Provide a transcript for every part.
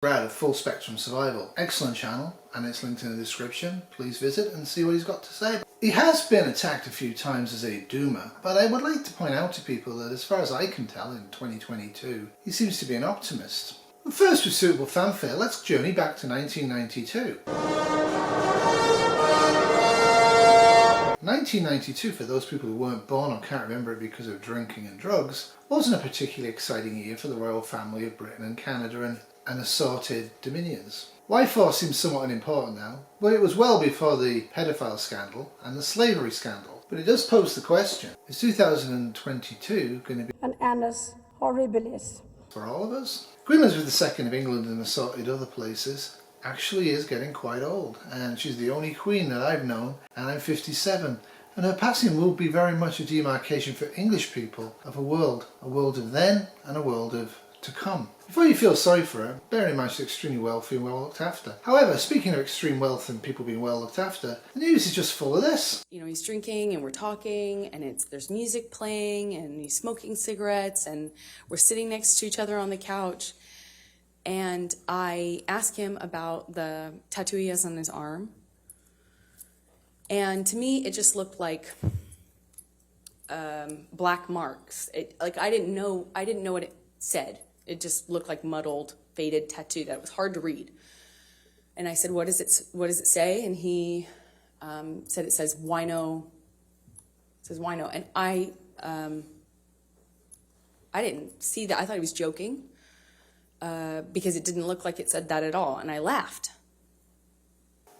Brad of Full Spectrum Survival. Excellent channel, and it's linked in the description. Please visit and see what he's got to say. He has been attacked a few times as a doomer, but I would like to point out to people that as far as I can tell in 2022, he seems to be an optimist. But first, with suitable fanfare, let's journey back to 1992. 1992, for those people who weren't born or can't remember it because of drinking and drugs, wasn't a particularly exciting year for the royal family of Britain and Canada and assorted dominions. Y4 seems somewhat unimportant now, but it was well before the paedophile scandal and the slavery scandal. But it does pose the question, is 2022 going to be an annus horribilis for all of us? Queen Elizabeth II of England and assorted other places actually is getting quite old, and she's the only queen that I've known, and I'm 57, and her passing will be very much a demarcation for English people of a world of then and a world of to come. Before you feel sorry for her, bear in mind she's extremely wealthy and well looked after. However, speaking of extreme wealth and people being well looked after, the news is just full of this. You know, he's drinking and we're talking and there's music playing and he's smoking cigarettes and we're sitting next to each other on the couch. And I ask him about the tattoo he has on his arm. And to me, it just looked like black marks. I didn't know what it said. It just looked like muddled, faded tattoo that was hard to read. And I said, what does it say? And he said it says wino. It says wino. And I didn't see that. I thought he was joking because it didn't look like it said that at all. And I laughed.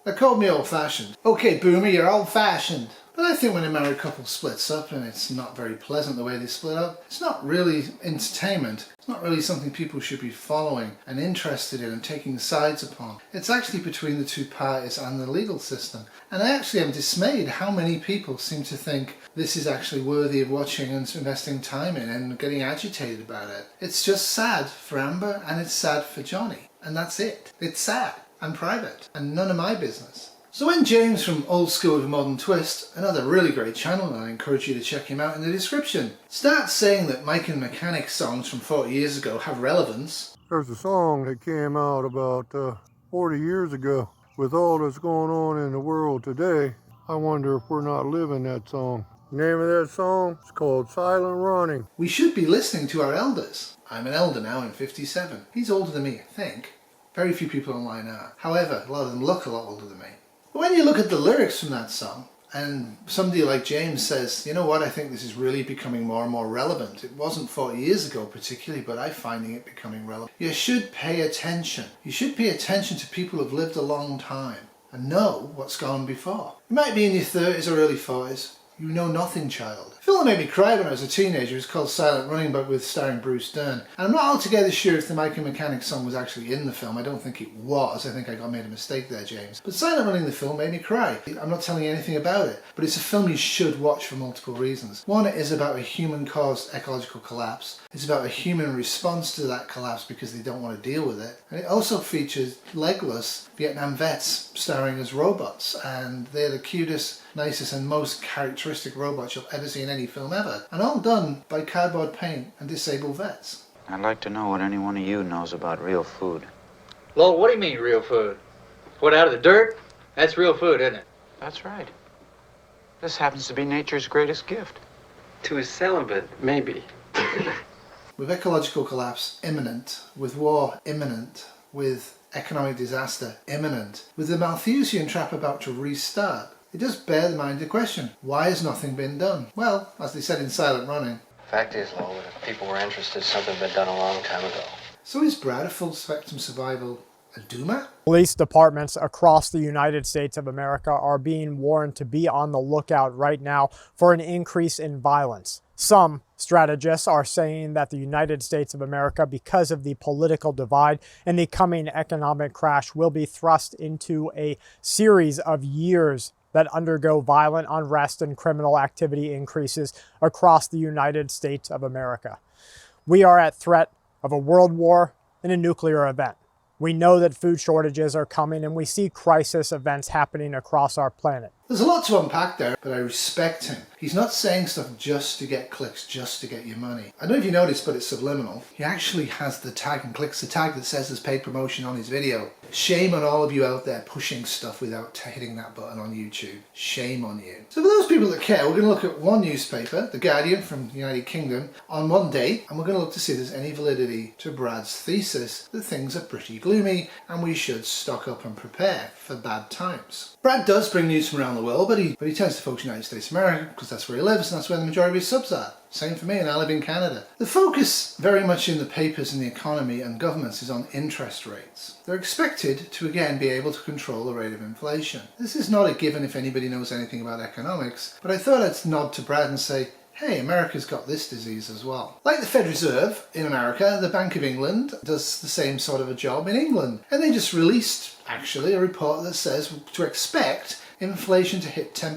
They called me old-fashioned. Okay, Boomer, you're old-fashioned. But I think when a married couple splits up and it's not very pleasant the way they split up, it's not really entertainment. It's not really something people should be following and interested in and taking sides upon. It's actually between the two parties and the legal system. And I actually am dismayed how many people seem to think this is actually worthy of watching and investing time in and getting agitated about it. It's just sad for Amber and it's sad for Johnny. And that's it. It's sad and private and none of my business. So when James from Old School with a Modern Twist, another really great channel, and I encourage you to check him out in the description, starts saying that Mike and Mechanic songs from 40 years ago have relevance. There's a song that came out about 40 years ago. With all that's going on in the world today, I wonder if we're not living that song. The name of that song is called Silent Running. We should be listening to our elders. I'm an elder now, I'm 57. He's older than me, I think. Very few people online are. However, a lot of them look a lot older than me. But when you look at the lyrics from that song, and somebody like James says, you know what, I think this is really becoming more and more relevant. It wasn't 40 years ago particularly, but I'm finding it becoming relevant. You should pay attention. You should pay attention to people who have lived a long time and know what's gone before. You might be in your 30s or early 40s. You know nothing, child. A film that made me cry when I was a teenager is called Silent Running, but with starring Bruce Dern. And I'm not altogether sure if the Mike and Mechanic song was actually in the film. I don't think it was. I think I made a mistake there, James. But Silent Running, the film, made me cry. I'm not telling you anything about it, but it's a film you should watch for multiple reasons. One, it is about a human-caused ecological collapse. It's about a human response to that collapse because they don't want to deal with it. And it also features legless Vietnam vets starring as robots, and they're the cutest, nicest and most characteristic robots you'll ever see in any film ever, and all done by cardboard paint and disabled vets. I'd like to know what any one of you knows about real food. Lowell, what do you mean real food? What, out of the dirt? That's real food, isn't it? That's right. This happens to be nature's greatest gift. To a celibate, maybe. With ecological collapse imminent, with war imminent, with economic disaster imminent, with the Malthusian trap about to restart, it does bear the mind the question, why has nothing been done? Well, as they said in Silent Running. Fact is, Lowell, that if people were interested, something had been done a long time ago. So is Brad of Full Spectrum Survival a doomer? Police departments across the United States of America are being warned to be on the lookout right now for an increase in violence. Some strategists are saying that the United States of America, because of the political divide and the coming economic crash, will be thrust into a series of years that undergo violent unrest and criminal activity increases across the United States of America. We are at threat of a world war and a nuclear event. We know that food shortages are coming and we see crisis events happening across our planet. There's a lot to unpack there, but I respect him. He's not saying stuff just to get clicks, just to get your money. I don't know if you noticed, but it's subliminal. He actually has the tag and clicks the tag that says there's paid promotion on his video. Shame on all of you out there pushing stuff without hitting that button on YouTube. Shame on you. So for those people that care, we're going to look at one newspaper, The Guardian from the United Kingdom, on one date, and we're going to look to see if there's any validity to Brad's thesis that things are pretty gloomy and we should stock up and prepare for bad times. Brad does bring news from around the world, but he tends to focus on United States of America because that's where he lives and that's where the majority of his subs are. Same for me, and I live in Canada. The focus very much in the papers and the economy and governments is on interest rates. They're expected to again be able to control the rate of inflation. This is not a given if anybody knows anything about economics, but I thought I'd nod to Brad and say, hey, America's got this disease as well. Like the Federal Reserve in America, the Bank of England does the same sort of a job in England. And they just released, actually, a report that says to expect inflation to hit 10%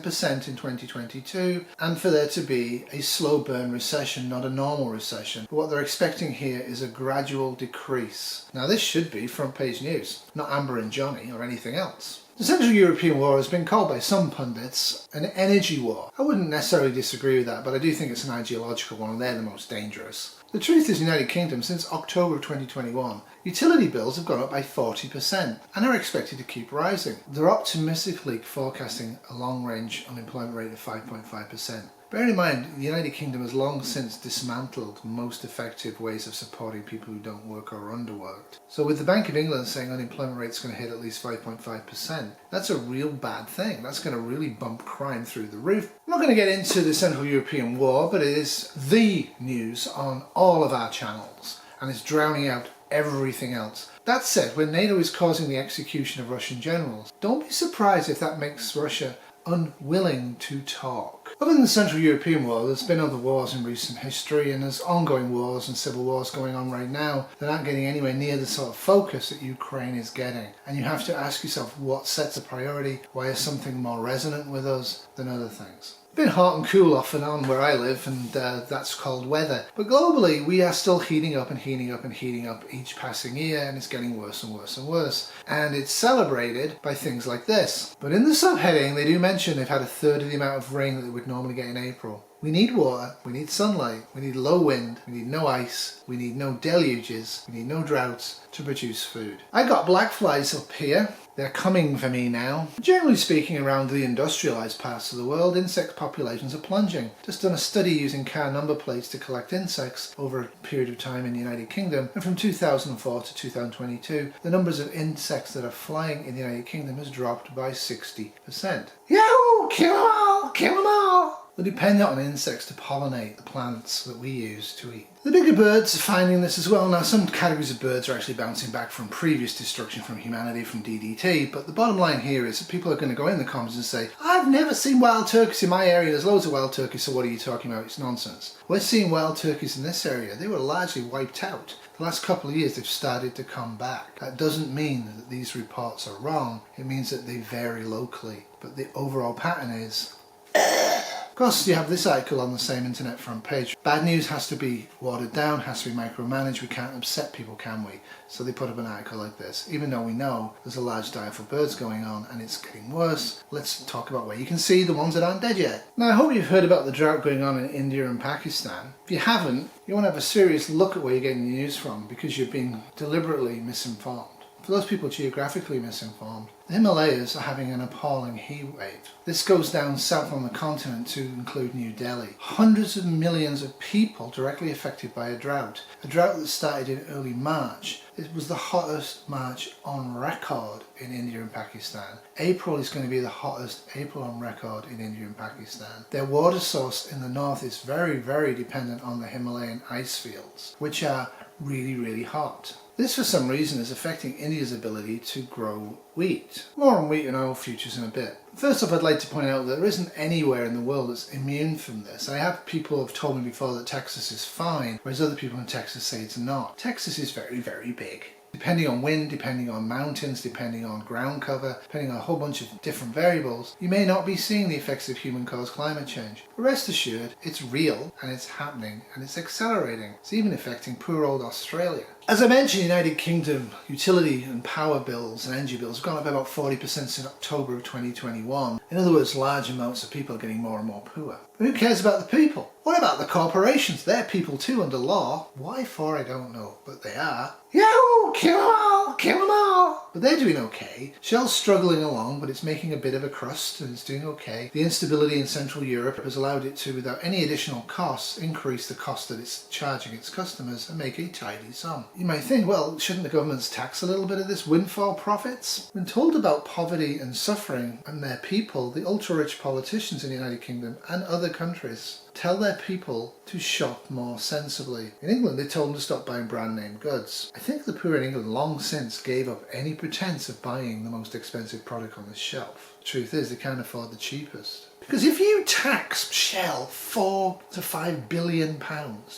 in 2022 and for there to be a slow burn recession, not a normal recession. But what they're expecting here is a gradual decrease. Now this should be front page news, not Amber and Johnny or anything else. The Central European War has been called by some pundits an energy war. I wouldn't necessarily disagree with that, but I do think it's an ideological one and they're the most dangerous. The truth is, in the United Kingdom, since October of 2021, utility bills have gone up by 40% and are expected to keep rising. They're optimistically forecasting a long-range unemployment rate of 5.5%. Bear in mind, the United Kingdom has long since dismantled most effective ways of supporting people who don't work or are underworked. So with the Bank of England saying unemployment rate's going to hit at least 5.5%, that's a real bad thing. That's going to really bump crime through the roof. I'm not going to get into the Central European War, but it is the news on all of our channels and it's drowning out everything else. That said, when NATO is causing the execution of Russian generals, don't be surprised if that makes Russia unwilling to talk. Other than the Central European War, there's been other wars in recent history and there's ongoing wars and civil wars going on right now that aren't getting anywhere near the sort of focus that Ukraine is getting. And you have to ask yourself what sets a priority, why is something more resonant with us than other things. It's been hot and cool off and on where I live and that's cold weather. But globally we are still heating up and heating up and heating up each passing year and it's getting worse and worse and worse. And it's celebrated by things like this. But in the subheading they do mention they've had a third of the amount of rain that they would normally get in April. We need water, we need sunlight, we need low wind, we need no ice, we need no deluges, we need no droughts to produce food. I got black flies up here. They're coming for me now. Generally speaking, around the industrialised parts of the world, insect populations are plunging. Just done a study using car number plates to collect insects over a period of time in the United Kingdom, and from 2004 to 2022, the numbers of insects that are flying in the United Kingdom has dropped by 60%. Yahoo! Kill them all! Kill them all! We depend on insects to pollinate the plants that we use to eat. The bigger birds are finding this as well. Now, some categories of birds are actually bouncing back from previous destruction from humanity, from DDT, but the bottom line here is that people are going to go in the comments and say, I've never seen wild turkeys in my area, there's loads of wild turkeys, so what are you talking about? It's nonsense. We're seeing wild turkeys in this area. They were largely wiped out. The last couple of years they've started to come back. That doesn't mean that these reports are wrong, it means that they vary locally, but the overall pattern is of course, you have this article on the same internet front page. Bad news has to be watered down, has to be micromanaged. We can't upset people, can we? So they put up an article like this. Even though we know there's a large diet for birds going on and it's getting worse, let's talk about where you can see the ones that aren't dead yet. Now, I hope you've heard about the drought going on in India and Pakistan. If you haven't, you want to have a serious look at where you're getting the news from because you're being deliberately misinformed. For those people geographically misinformed, the Himalayas are having an appalling heat wave. This goes down south on the continent to include New Delhi. Hundreds of millions of people directly affected by a drought that started in early March. It was the hottest March on record in India and Pakistan. April is going to be the hottest April on record in India and Pakistan. Their water source in the north is very, very dependent on the Himalayan ice fields, which are really, really hot. This for some reason is affecting India's ability to grow wheat. More on wheat and oil futures in a bit. First off, I'd like to point out that there isn't anywhere in the world that's immune from this. I have people who have told me before that Texas is fine, whereas other people in Texas say it's not. Texas is very, very big. Depending on wind, depending on mountains, depending on ground cover, depending on a whole bunch of different variables, you may not be seeing the effects of human-caused climate change. But rest assured, it's real and it's happening and it's accelerating. It's even affecting poor old Australia. As I mentioned, United Kingdom utility and power bills and energy bills have gone up by about 40% since October of 2021. In other words, large amounts of people are getting more and more poor. But who cares about the people? What about the corporations? They're people too under law. Why for, I don't know, but they are. Yahoo! Kill them all! Kill them all! But they're doing okay. Shell's struggling along, but it's making a bit of a crust and it's doing okay. The instability in Central Europe has allowed it to, without any additional costs, increase the cost that it's charging its customers and make a tidy sum. You might think, well, shouldn't the governments tax a little bit of this windfall profits? When told about poverty and suffering and their people, the ultra-rich politicians in the United Kingdom and other countries tell their people to shop more sensibly. In England, they told them to stop buying brand name goods. I think the poor in England long since gave up any pretense of buying the most expensive product on the shelf. The truth is, they can't afford the cheapest. Because if you tax Shell £4 to £5 billion,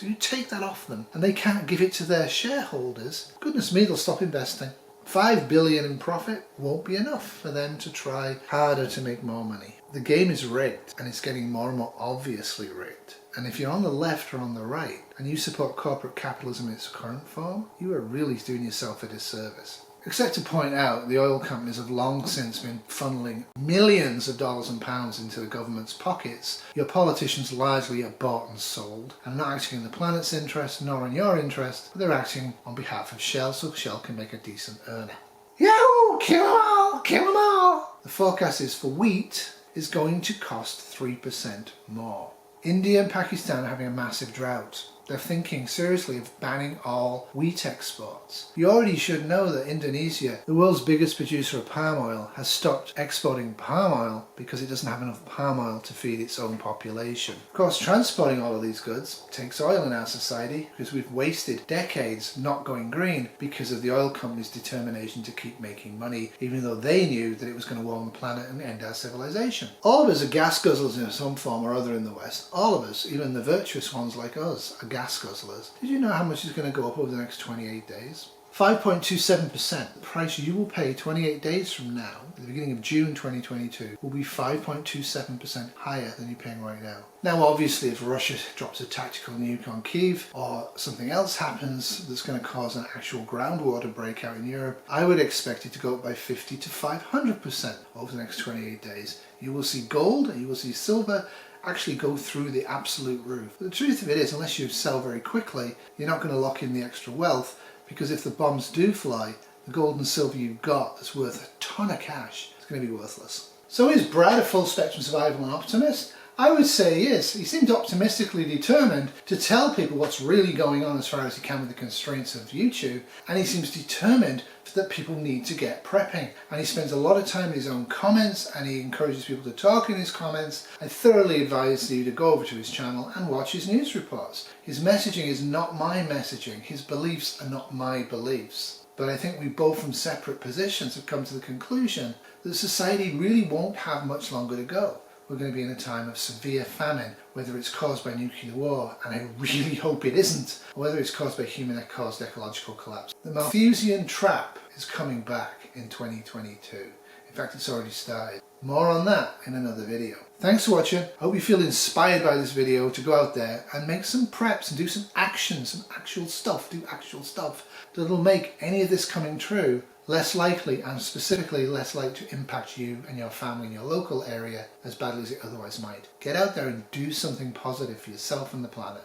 you take that off them and they can't give it to their shareholders, goodness me, they'll stop investing. 5 billion in profit won't be enough for them to try harder to make more money. The game is rigged, and it's getting more and more obviously rigged. And if you're on the left or on the right and you support corporate capitalism in its current form, you are really doing yourself a disservice. Except to point out, the oil companies have long since been funneling millions of dollars and pounds into the government's pockets. Your politicians largely are bought and sold, and not acting in the planet's interest, nor in your interest, but they're acting on behalf of Shell so Shell can make a decent earner. Yahoo! Kill them all! Kill them all! The forecast is for wheat is going to cost 3% more. India and Pakistan are having a massive drought. They're thinking seriously of banning all wheat exports. You already should know that Indonesia, the world's biggest producer of palm oil, has stopped exporting palm oil because it doesn't have enough palm oil to feed its own population. Of course, transporting all of these goods takes oil in our society because we've wasted decades not going green because of the oil companies' determination to keep making money, even though they knew that it was going to warm the planet and end our civilization. All of us are gas guzzlers in some form or other in the West. All of us, even the virtuous ones like us, are gas guzzlers. Did you know how much is going to go up over the next 28 days? 5.27%. The price you will pay 28 days from now, at the beginning of June 2022, will be 5.27% higher than you're paying right now. Now obviously if Russia drops a tactical nuke on Kyiv or something else happens that's going to cause an actual groundwater breakout in Europe, I would expect it to go up by 50 to 500% over the next 28 days. You will see gold and you will see silver actually go through the absolute roof. But the truth of it is, unless you sell very quickly, you're not going to lock in the extra wealth, because if the bombs do fly, the gold and silver you've got that's worth a ton of cash is going to be worthless. So is Brad a full spectrum survival and optimist? I would say he is. He seems optimistically determined to tell people what's really going on as far as he can with the constraints of YouTube, and he seems determined that people need to get prepping, and he spends a lot of time in his own comments and he encourages people to talk in his comments. I thoroughly advise you to go over to his channel and watch his news reports. His messaging is not my messaging, his beliefs are not my beliefs. But I think we both from separate positions have come to the conclusion that society really won't have much longer to go. We're going to be in a time of severe famine, whether it's caused by nuclear war, and I really hope it isn't, or whether it's caused by human-caused ecological collapse. The Malthusian trap is coming back in 2022. In fact, it's already started. More on that in another video. Thanks for watching. I hope you feel inspired by this video to go out there and make some preps and do some action, some actual stuff, do actual stuff that'll make any of this coming true less likely, and specifically less likely to impact you and your family in your local area as badly as it otherwise might. Get out there and do something positive for yourself and the planet.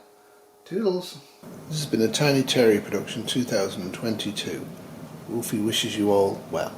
Toodles. This has been a Tiny Terry production 2022. Wolfie wishes you all well.